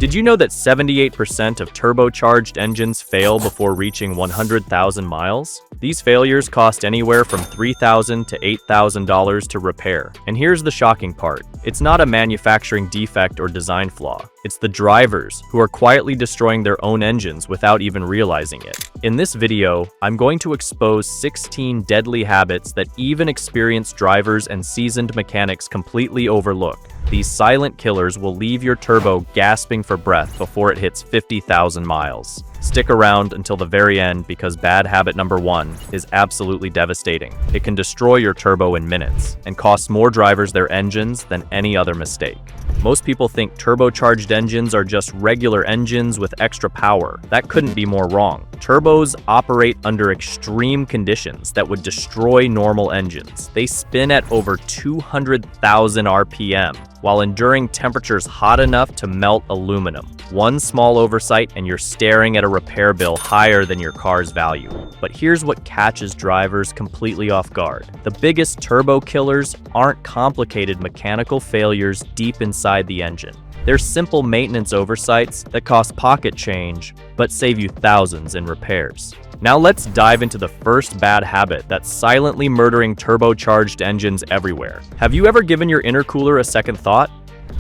Did you know that 78% of turbocharged engines fail before reaching 100,000 miles? These failures cost anywhere from $3,000 to $8,000 to repair. And here's the shocking part. It's not a manufacturing defect or design flaw. It's the drivers who are quietly destroying their own engines without even realizing it. In this video, I'm going to expose 16 deadly habits that even experienced drivers and seasoned mechanics completely overlook. These silent killers will leave your turbo gasping for breath before it hits 50,000 miles. Stick around until the very end because bad habit number 1 is absolutely devastating. It can destroy your turbo in minutes and cost more drivers their engines than any other mistake. Most people think turbocharged engines are just regular engines with extra power. That couldn't be more wrong. Turbos operate under extreme conditions that would destroy normal engines. They spin at over 200,000 RPM while enduring temperatures hot enough to melt aluminum. One small oversight and you're staring at a repair bill higher than your car's value. But here's what catches drivers completely off guard. The biggest turbo killers aren't complicated mechanical failures deep inside the engine. They're simple maintenance oversights that cost pocket change, but save you thousands in repairs. Now let's dive into the first bad habit that's silently murdering turbocharged engines everywhere. Have you ever given your intercooler a second thought?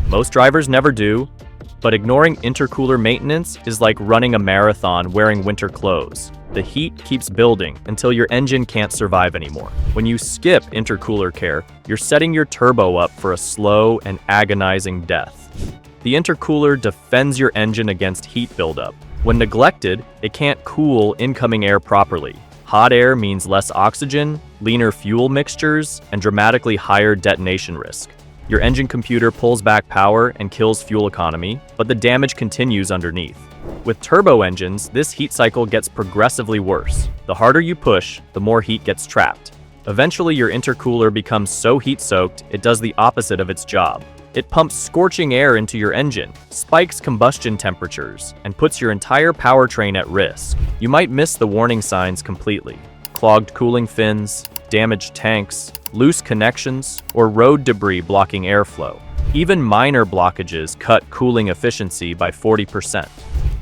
Most drivers never do, but ignoring intercooler maintenance is like running a marathon wearing winter clothes. The heat keeps building until your engine can't survive anymore. When you skip intercooler care, you're setting your turbo up for a slow and agonizing death. The intercooler defends your engine against heat buildup. When neglected, it can't cool incoming air properly. Hot air means less oxygen, leaner fuel mixtures, and dramatically higher detonation risk. Your engine computer pulls back power and kills fuel economy, but the damage continues underneath. With turbo engines, this heat cycle gets progressively worse. The harder you push, the more heat gets trapped. Eventually, your intercooler becomes so heat-soaked, it does the opposite of its job. It pumps scorching air into your engine, spikes combustion temperatures, and puts your entire powertrain at risk. You might miss the warning signs completely. Clogged cooling fins, damaged tanks, loose connections, or road debris blocking airflow. Even minor blockages cut cooling efficiency by 40%.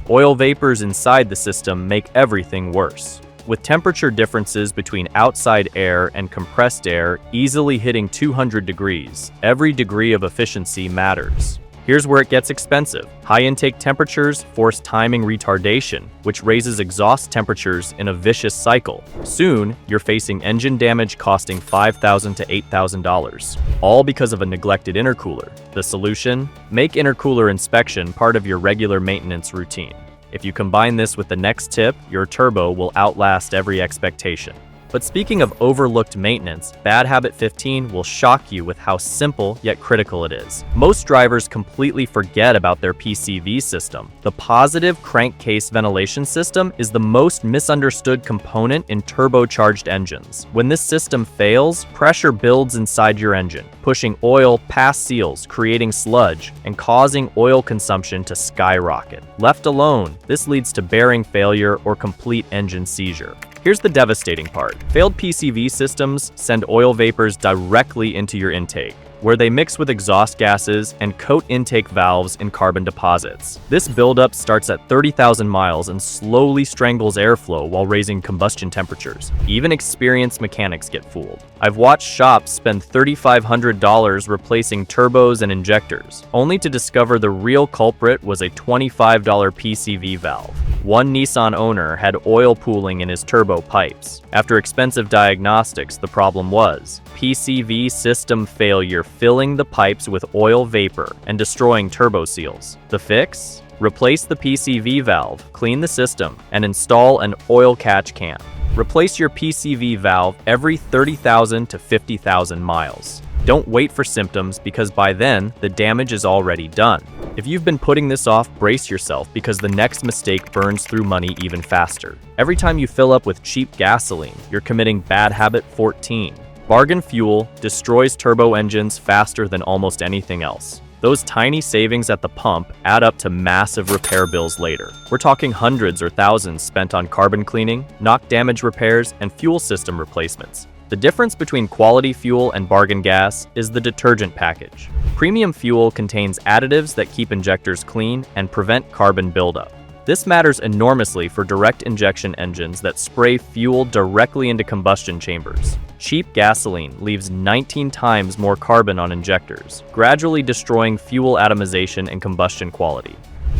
Oil vapors inside the system make everything worse. With temperature differences between outside air and compressed air easily hitting 200 degrees, every degree of efficiency matters. Here's where it gets expensive. High intake temperatures force timing retardation, which raises exhaust temperatures in a vicious cycle. Soon, you're facing engine damage costing $5,000 to $8,000, all because of a neglected intercooler. The solution? Make intercooler inspection part of your regular maintenance routine. If you combine this with the next tip, your turbo will outlast every expectation. But speaking of overlooked maintenance, bad habit 15 will shock you with how simple yet critical it is. Most drivers completely forget about their PCV system. The positive crankcase ventilation system is the most misunderstood component in turbocharged engines. When this system fails, pressure builds inside your engine, pushing oil past seals, creating sludge, and causing oil consumption to skyrocket. Left alone, this leads to bearing failure or complete engine seizure. Here's the devastating part. Failed PCV systems send oil vapors directly into your intake, where they mix with exhaust gases and coat intake valves in carbon deposits. This buildup starts at 30,000 miles and slowly strangles airflow while raising combustion temperatures. Even experienced mechanics get fooled. I've watched shops spend $3,500 replacing turbos and injectors, only to discover the real culprit was a $25 PCV valve. One Nissan owner had oil pooling in his turbo pipes. After expensive diagnostics, the problem was PCV system failure, filling the pipes with oil vapor and destroying turbo seals. The fix? Replace the PCV valve, clean the system, and install an oil catch cam. Replace your PCV valve every 30,000 to 50,000 miles. Don't wait for symptoms because by then, the damage is already done. If you've been putting this off, brace yourself because the next mistake burns through money even faster. Every time you fill up with cheap gasoline, you're committing bad habit 14. Bargain fuel destroys turbo engines faster than almost anything else. Those tiny savings at the pump add up to massive repair bills later. We're talking hundreds or thousands spent on carbon cleaning, knock damage repairs, and fuel system replacements. The difference between quality fuel and bargain gas is the detergent package. Premium fuel contains additives that keep injectors clean and prevent carbon buildup. This matters enormously for direct injection engines that spray fuel directly into combustion chambers. Cheap gasoline leaves 19 times more carbon on injectors, gradually destroying fuel atomization and combustion quality.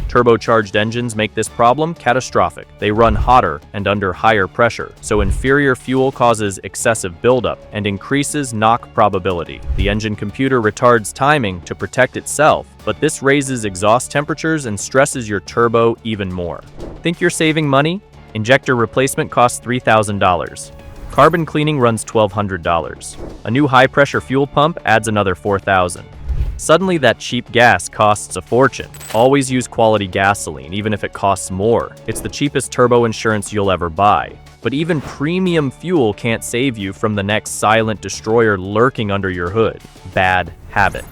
Turbocharged engines make this problem catastrophic. They run hotter and under higher pressure, so inferior fuel causes excessive buildup and increases knock probability. The engine computer retards timing to protect itself, but this raises exhaust temperatures and stresses your turbo even more. Think you're saving money? Injector replacement costs $3,000. Carbon cleaning runs $1,200. A new high-pressure fuel pump adds another $4,000. Suddenly that cheap gas costs a fortune. Always use quality gasoline, even if it costs more. It's the cheapest turbo insurance you'll ever buy. But even premium fuel can't save you from the next silent destroyer lurking under your hood. Bad habit.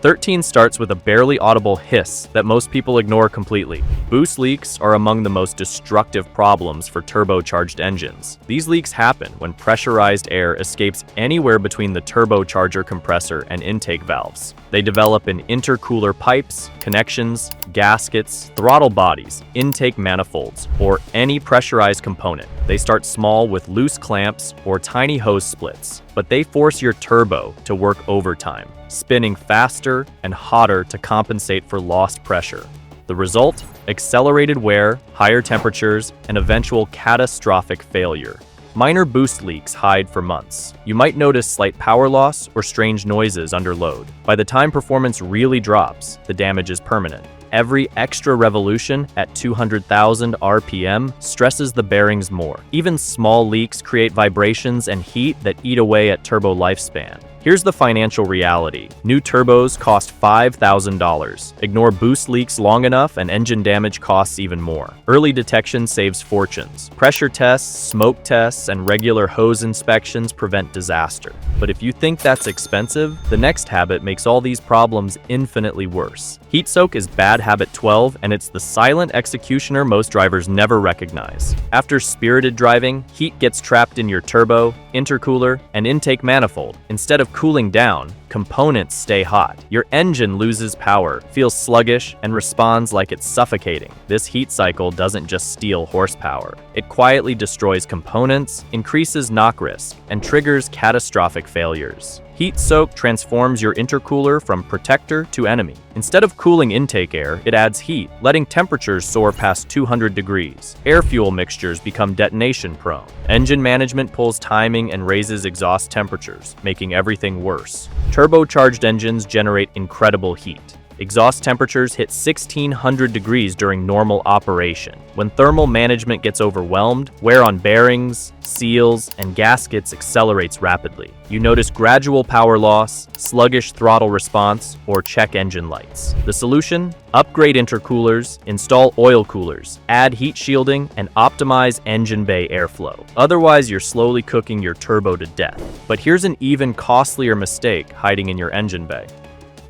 13 starts with a barely audible hiss that most people ignore completely. Boost leaks are among the most destructive problems for turbocharged engines. These leaks happen when pressurized air escapes anywhere between the turbocharger compressor and intake valves. They develop in intercooler pipes, connections, gaskets, throttle bodies, intake manifolds, or any pressurized component. They start small with loose clamps or tiny hose splits, but they force your turbo to work overtime, spinning faster and hotter to compensate for lost pressure. The result? Accelerated wear, higher temperatures, and eventual catastrophic failure. Minor boost leaks hide for months. You might notice slight power loss or strange noises under load. By the time performance really drops, the damage is permanent. Every extra revolution at 200,000 RPM stresses the bearings more. Even small leaks create vibrations and heat that eat away at turbo lifespan. Here's the financial reality. New turbos cost $5,000. Ignore boost leaks long enough and engine damage costs even more. Early detection saves fortunes. Pressure tests, smoke tests, and regular hose inspections prevent disaster. But if you think that's expensive, the next habit makes all these problems infinitely worse. Heat soak is bad habit 12, and it's the silent executioner most drivers never recognize. After spirited driving, heat gets trapped in your turbo, intercooler, and intake manifold. Instead of cooling down, components stay hot. Your engine loses power, feels sluggish, and responds like it's suffocating. This heat cycle doesn't just steal horsepower. It quietly destroys components, increases knock risk, and triggers catastrophic failures. Heat soak transforms your intercooler from protector to enemy. Instead of cooling intake air, it adds heat, letting temperatures soar past 200 degrees. Air-fuel mixtures become detonation prone. Engine management pulls timing and raises exhaust temperatures, making everything worse. Turbocharged engines generate incredible heat. Exhaust temperatures hit 1,600 degrees during normal operation. When thermal management gets overwhelmed, wear on bearings, seals, and gaskets accelerates rapidly. You notice gradual power loss, sluggish throttle response, or check engine lights. The solution? Upgrade intercoolers, install oil coolers, add heat shielding, and optimize engine bay airflow. Otherwise, you're slowly cooking your turbo to death. But here's an even costlier mistake hiding in your engine bay.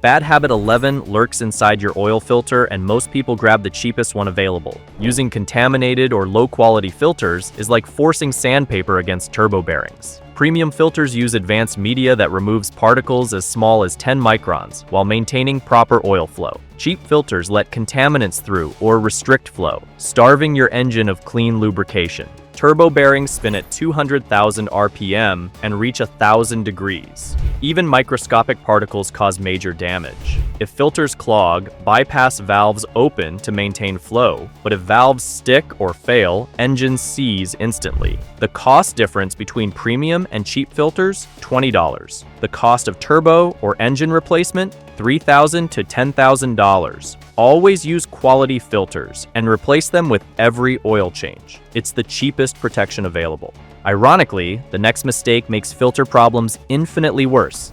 Bad habit 11 lurks inside your oil filter, and most people grab the cheapest one available. Using contaminated or low-quality filters is like forcing sandpaper against turbo bearings. Premium filters use advanced media that removes particles as small as 10 microns while maintaining proper oil flow. Cheap filters let contaminants through or restrict flow, starving your engine of clean lubrication. Turbo bearings spin at 200,000 RPM and reach 1,000 degrees. Even microscopic particles cause major damage. If filters clog, bypass valves open to maintain flow, but if valves stick or fail, engines seize instantly. The cost difference between premium and cheap filters, $20. The cost of turbo or engine replacement, $3,000 to $10,000. Always use quality filters and replace them with every oil change. It's the cheapest protection available. Ironically, the next mistake makes filter problems infinitely worse.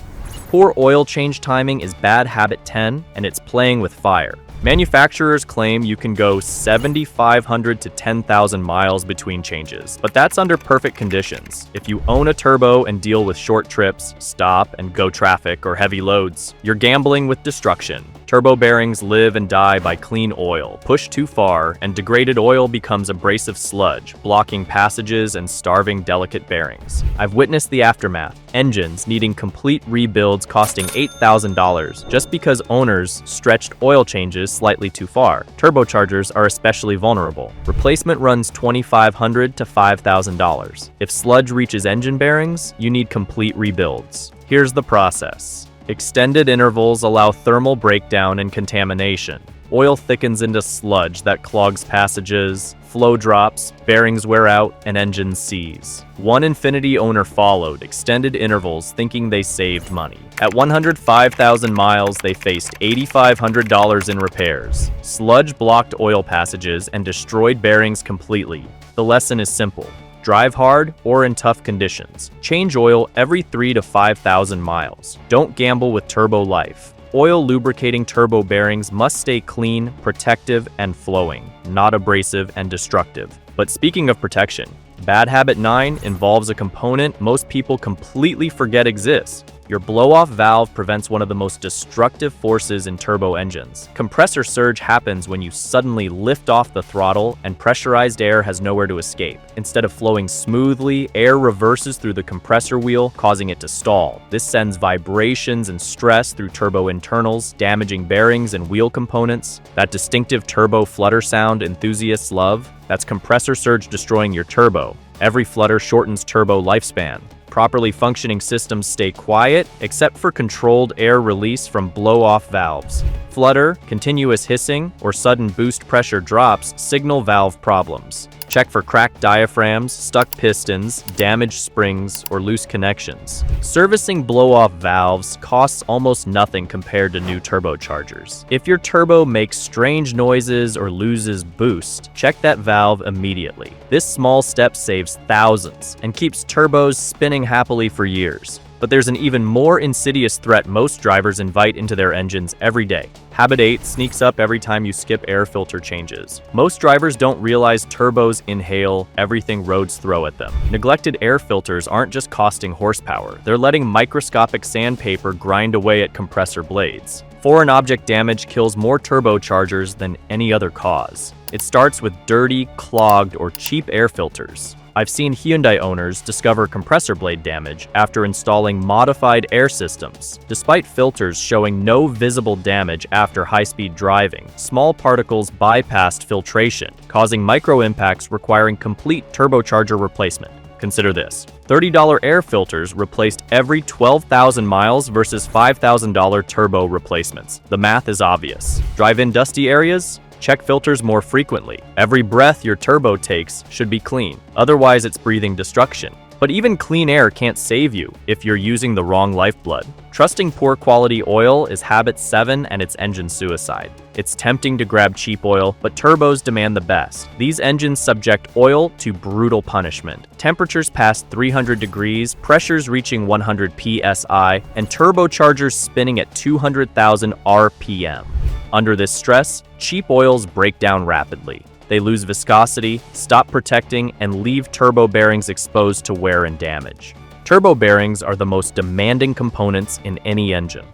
Poor oil change timing is bad habit 10, and it's playing with fire. Manufacturers claim you can go 7,500 to 10,000 miles between changes, but that's under perfect conditions. If you own a turbo and deal with short trips, stop and go traffic, or heavy loads, you're gambling with destruction. Turbo bearings live and die by clean oil. Pushed too far, and degraded oil becomes abrasive sludge, blocking passages and starving delicate bearings. I've witnessed the aftermath. Engines needing complete rebuilds costing $8,000 just because owners stretched oil changes slightly too far. Turbochargers are especially vulnerable. Replacement runs $2,500 to $5,000. If sludge reaches engine bearings, you need complete rebuilds. Here's the process. Extended intervals allow thermal breakdown and contamination. Oil thickens into sludge that clogs passages, flow drops, bearings wear out, and engines seize. One Infiniti owner followed extended intervals thinking they saved money. At 105,000 miles, they faced $8,500 in repairs. Sludge blocked oil passages and destroyed bearings completely. The lesson is simple. Drive hard or in tough conditions. Change oil every 3,000 to 5,000 miles. Don't gamble with turbo life. Oil lubricating turbo bearings must stay clean, protective, and flowing, not abrasive and destructive. But speaking of protection, bad habit 9 involves a component most people completely forget exists. Your blow-off valve prevents one of the most destructive forces in turbo engines. Compressor surge happens when you suddenly lift off the throttle and pressurized air has nowhere to escape. Instead of flowing smoothly, air reverses through the compressor wheel, causing it to stall. This sends vibrations and stress through turbo internals, damaging bearings and wheel components. That distinctive turbo flutter sound enthusiasts love, that's compressor surge destroying your turbo. Every flutter shortens turbo lifespan. Properly functioning systems stay quiet, except for controlled air release from blow-off valves. Flutter, continuous hissing, or sudden boost pressure drops signal valve problems. Check for cracked diaphragms, stuck pistons, damaged springs, or loose connections. Servicing blow-off valves costs almost nothing compared to new turbochargers. If your turbo makes strange noises or loses boost, check that valve immediately. This small step saves thousands and keeps turbos spinning happily for years. But there's an even more insidious threat most drivers invite into their engines every day. Habit 8 sneaks up every time you skip air filter changes. Most drivers don't realize turbos inhale everything roads throw at them. Neglected air filters aren't just costing horsepower, they're letting microscopic sandpaper grind away at compressor blades. Foreign object damage kills more turbochargers than any other cause. It starts with dirty, clogged, or cheap air filters. I've seen Hyundai owners discover compressor blade damage after installing modified air systems. Despite filters showing no visible damage after high-speed driving, small particles bypassed filtration, causing micro-impacts requiring complete turbocharger replacement. Consider this. $30 air filters replaced every 12,000 miles versus $5,000 turbo replacements. The math is obvious. Drive in dusty areas? Check filters more frequently. Every breath your turbo takes should be clean, otherwise it's breathing destruction. But even clean air can't save you if you're using the wrong lifeblood. Trusting poor quality oil is habit 7 and it's engine suicide. It's tempting to grab cheap oil, but turbos demand the best. These engines subject oil to brutal punishment. Temperatures past 300 degrees, pressures reaching 100 psi, and turbochargers spinning at 200,000 RPM. Under this stress, cheap oils break down rapidly. They lose viscosity, stop protecting, and leave turbo bearings exposed to wear and damage. Turbo bearings are the most demanding components in any engine.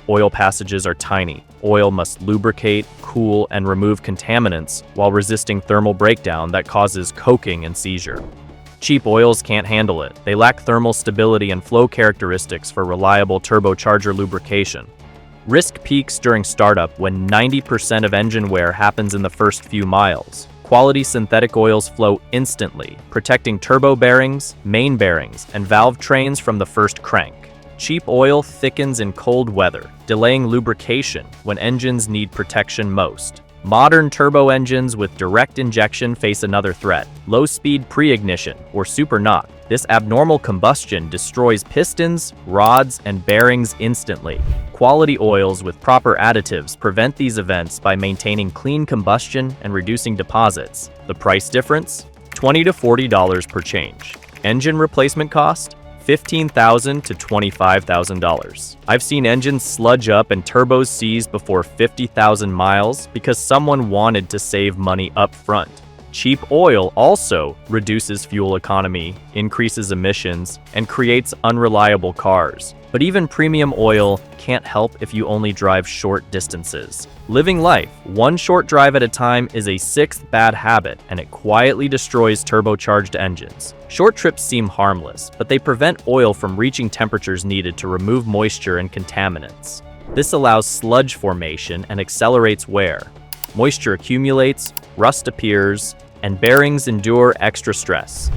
Oil passages are tiny. Oil must lubricate, cool, and remove contaminants while resisting thermal breakdown that causes coking and seizure. Cheap oils can't handle it. They lack thermal stability and flow characteristics for reliable turbocharger lubrication. Risk peaks during startup when 90% of engine wear happens in the first few miles. Quality synthetic oils flow instantly, protecting turbo bearings, main bearings, and valve trains from the first crank. Cheap oil thickens in cold weather, delaying lubrication when engines need protection most. Modern turbo engines with direct injection face another threat: low-speed pre-ignition, or super knock. This abnormal combustion destroys pistons, rods, and bearings instantly. Quality oils with proper additives prevent these events by maintaining clean combustion and reducing deposits. The price difference? $20 to $40 per change. Engine replacement cost? $15,000 to $25,000. I've seen engines sludge up and turbos seize before 50,000 miles because someone wanted to save money up front. Cheap oil also reduces fuel economy, increases emissions, and creates unreliable cars. But even premium oil can't help if you only drive short distances. Living life, one short drive at a time, is a sixth bad habit, and it quietly destroys turbocharged engines. Short trips seem harmless, but they prevent oil from reaching temperatures needed to remove moisture and contaminants. This allows sludge formation and accelerates wear. Moisture accumulates, rust appears, and bearings endure extra stress.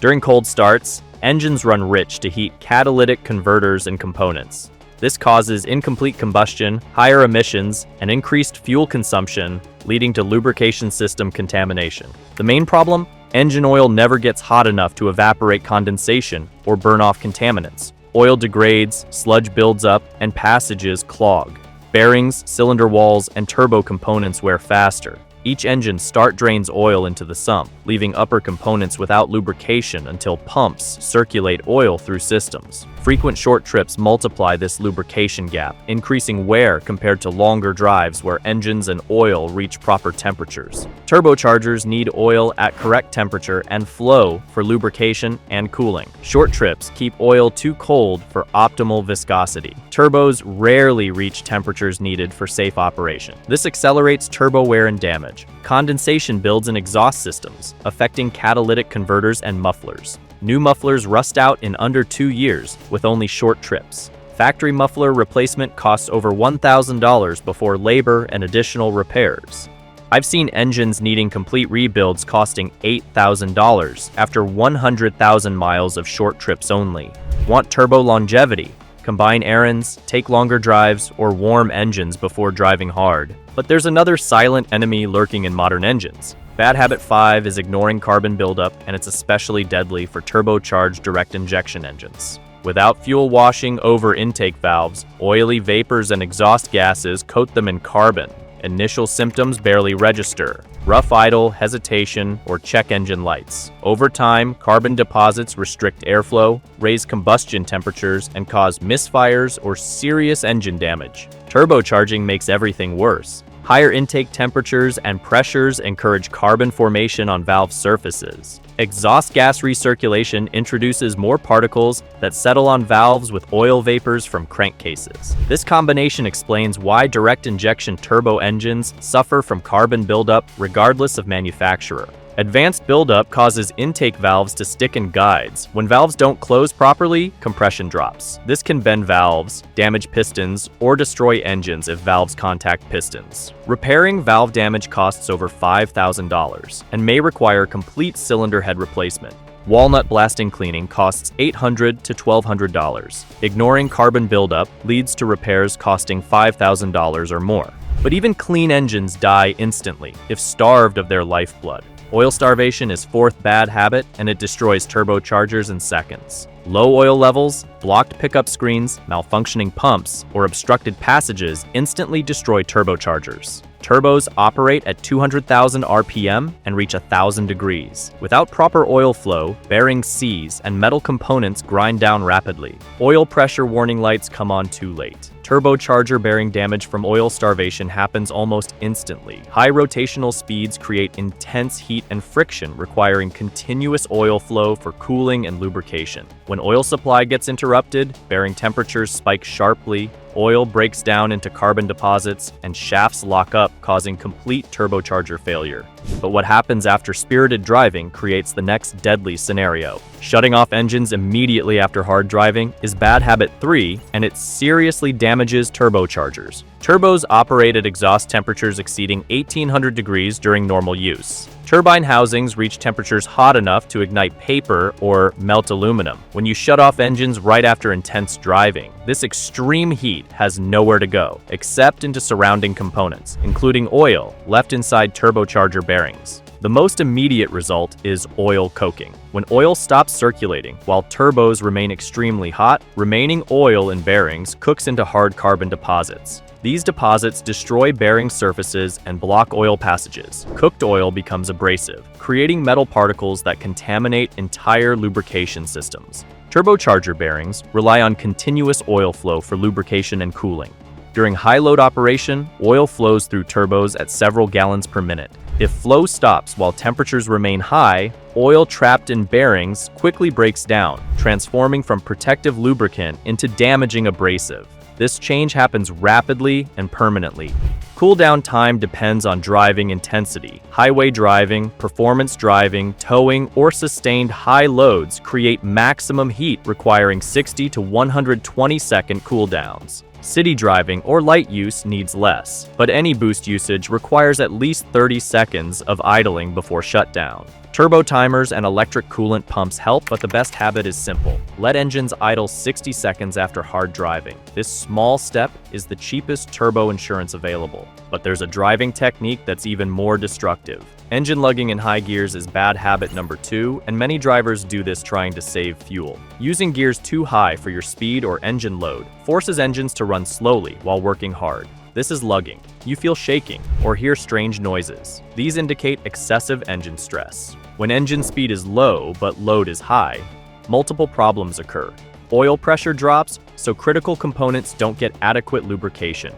During cold starts, engines run rich to heat catalytic converters and components. This causes incomplete combustion, higher emissions, and increased fuel consumption, leading to lubrication system contamination. The main problem? Engine oil never gets hot enough to evaporate condensation or burn off contaminants. Oil degrades, sludge builds up, and passages clog. Bearings, cylinder walls, and turbo components wear faster. Each engine start drains oil into the sump, leaving upper components without lubrication until pumps circulate oil through systems. Frequent short trips multiply this lubrication gap, increasing wear compared to longer drives where engines and oil reach proper temperatures. Turbochargers need oil at correct temperature and flow for lubrication and cooling. Short trips keep oil too cold for optimal viscosity. Turbos rarely reach temperatures needed for safe operation. This accelerates turbo wear and damage. Condensation builds in exhaust systems, affecting catalytic converters and mufflers. New mufflers rust out in under 2 years with only short trips. Factory muffler replacement costs over $1,000 before labor and additional repairs. I've seen engines needing complete rebuilds costing $8,000 after 100,000 miles of short trips only. Want turbo longevity? Combine errands, take longer drives, or warm engines before driving hard. But there's another silent enemy lurking in modern engines. Bad habit 5 is ignoring carbon buildup, and it's especially deadly for turbocharged direct injection engines. Without fuel washing over intake valves, oily vapors and exhaust gases coat them in carbon. Initial symptoms barely register: rough idle, hesitation, or check engine lights. Over time, carbon deposits restrict airflow, raise combustion temperatures, and cause misfires or serious engine damage. Turbocharging makes everything worse. Higher intake temperatures and pressures encourage carbon formation on valve surfaces. Exhaust gas recirculation introduces more particles that settle on valves with oil vapors from crankcases. This combination explains why direct injection turbo engines suffer from carbon buildup regardless of manufacturer. Advanced buildup causes intake valves to stick in guides. When valves don't close properly, compression drops. This can bend valves, damage pistons, or destroy engines if valves contact pistons. Repairing valve damage costs over $5,000 and may require complete cylinder head replacement. Walnut blasting cleaning costs $800 to $1,200. Ignoring carbon buildup leads to repairs costing $5,000 or more. But even clean engines die instantly if starved of their lifeblood. Oil starvation is fourth bad habit, and it destroys turbochargers in seconds. Low oil levels, blocked pickup screens, malfunctioning pumps, or obstructed passages instantly destroy turbochargers. Turbos operate at 200,000 RPM and reach 1,000 degrees. Without proper oil flow, bearings seize and metal components grind down rapidly. Oil pressure warning lights come on too late. Turbocharger bearing damage from oil starvation happens almost instantly. High rotational speeds create intense heat and friction, requiring continuous oil flow for cooling and lubrication. When oil supply gets interrupted, bearing temperatures spike sharply, oil breaks down into carbon deposits, and shafts lock up, causing complete turbocharger failure. But what happens after spirited driving creates the next deadly scenario. Shutting off engines immediately after hard driving is bad habit 3, and it seriously damages turbochargers. Turbos operate at exhaust temperatures exceeding 1,800 degrees during normal use. Turbine housings reach temperatures hot enough to ignite paper or melt aluminum. When you shut off engines right after intense driving, this extreme heat has nowhere to go, except into surrounding components, including oil left inside turbocharger bearings. The most immediate result is oil coking. When oil stops circulating while turbos remain extremely hot, remaining oil in bearings cooks into hard carbon deposits. These deposits destroy bearing surfaces and block oil passages. Cooked oil becomes abrasive, creating metal particles that contaminate entire lubrication systems. Turbocharger bearings rely on continuous oil flow for lubrication and cooling. During high-load operation, oil flows through turbos at several gallons per minute. If flow stops while temperatures remain high, oil trapped in bearings quickly breaks down, transforming from protective lubricant into damaging abrasive. This change happens rapidly and permanently. Cooldown time depends on driving intensity. Highway driving, performance driving, towing, or sustained high loads create maximum heat requiring 60 to 120-second cooldowns. City driving or light use needs less, but any boost usage requires at least 30 seconds of idling before shutdown. Turbo timers and electric coolant pumps help, but the best habit is simple. Let engines idle 60 seconds after hard driving. This small step is the cheapest turbo insurance available. But there's a driving technique that's even more destructive. Engine lugging in high gears is bad habit number 2, and many drivers do this trying to save fuel. Using gears too high for your speed or engine load forces engines to run slowly while working hard. This is lugging. You feel shaking or hear strange noises. These indicate excessive engine stress. When engine speed is low but load is high, multiple problems occur. Oil pressure drops, so critical components don't get adequate lubrication.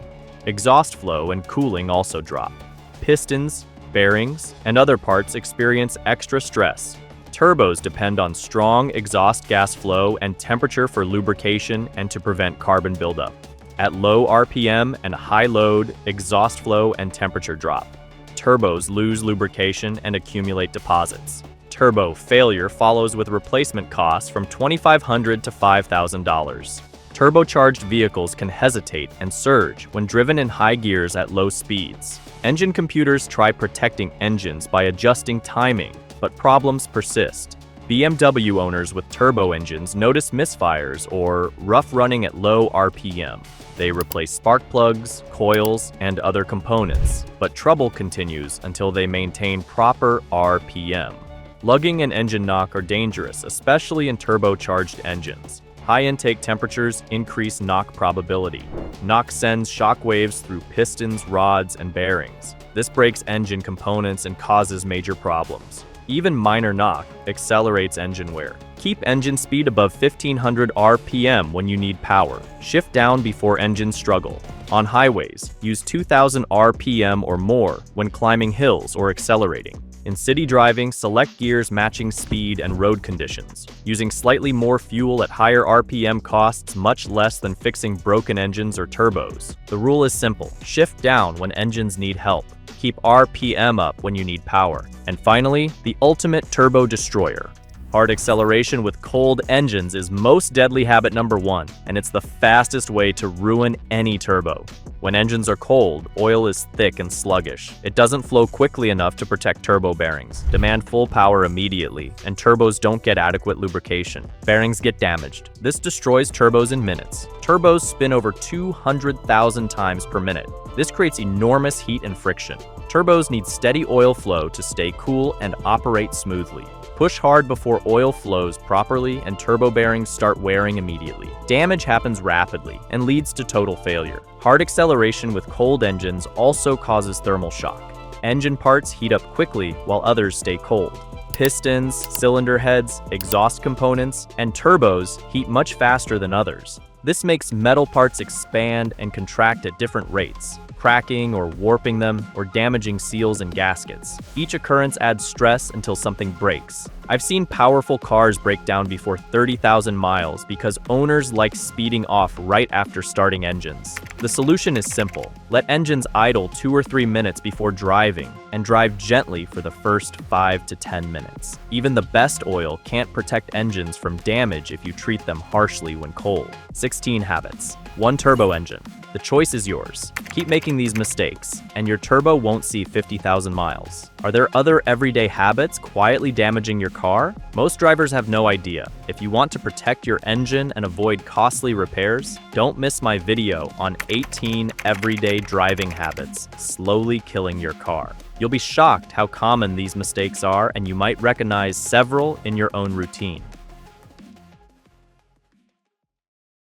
Exhaust flow and cooling also drop. Pistons, bearings, and other parts experience extra stress. Turbos depend on strong exhaust gas flow and temperature for lubrication and to prevent carbon buildup. At low RPM and high load, exhaust flow and temperature drop. Turbos lose lubrication and accumulate deposits. Turbo failure follows with replacement costs from $2,500 to $5,000. Turbocharged vehicles can hesitate and surge when driven in high gears at low speeds. Engine computers try protecting engines by adjusting timing, but problems persist. BMW owners with turbo engines notice misfires or rough running at low RPM. They replace spark plugs, coils, and other components, but trouble continues until they maintain proper RPM. Lugging and engine knock are dangerous, especially in turbocharged engines. High intake temperatures increase knock probability. Knock sends shock waves through pistons, rods, and bearings. This breaks engine components and causes major problems. Even minor knock accelerates engine wear. Keep engine speed above 1500 RPM when you need power. Shift down before engines struggle. On highways, use 2000 RPM or more when climbing hills or accelerating. In city driving, select gears matching speed and road conditions. Using slightly more fuel at higher RPM costs much less than fixing broken engines or turbos. The rule is simple. Shift down when engines need help. Keep RPM up when you need power. And finally, the ultimate turbo destroyer. Hard acceleration with cold engines is most deadly habit number 1, and it's the fastest way to ruin any turbo. When engines are cold, oil is thick and sluggish. It doesn't flow quickly enough to protect turbo bearings, demand full power immediately, and turbos don't get adequate lubrication. Bearings get damaged. This destroys turbos in minutes. Turbos spin over 200,000 times per minute. This creates enormous heat and friction. Turbos need steady oil flow to stay cool and operate smoothly. Push hard before oil flows properly and turbo bearings start wearing immediately. Damage happens rapidly and leads to total failure. Hard acceleration with cold engines also causes thermal shock. Engine parts heat up quickly while others stay cold. Pistons, cylinder heads, exhaust components, and turbos heat much faster than others. This makes metal parts expand and contract at different rates, cracking or warping them, or damaging seals and gaskets. Each occurrence adds stress until something breaks. I've seen powerful cars break down before 30,000 miles because owners like speeding off right after starting engines. The solution is simple. Let engines idle 2 or 3 minutes before driving, and drive gently for the first 5 to 10 minutes. Even the best oil can't protect engines from damage if you treat them harshly when cold. 16 habits. 1 turbo engine. The choice is yours. Keep making these mistakes, and your turbo won't see 50,000 miles. Are there other everyday habits quietly damaging your car? Most drivers have no idea. If you want to protect your engine and avoid costly repairs, don't miss my video on 18 everyday driving habits slowly killing your car. You'll be shocked how common these mistakes are, and you might recognize several in your own routine.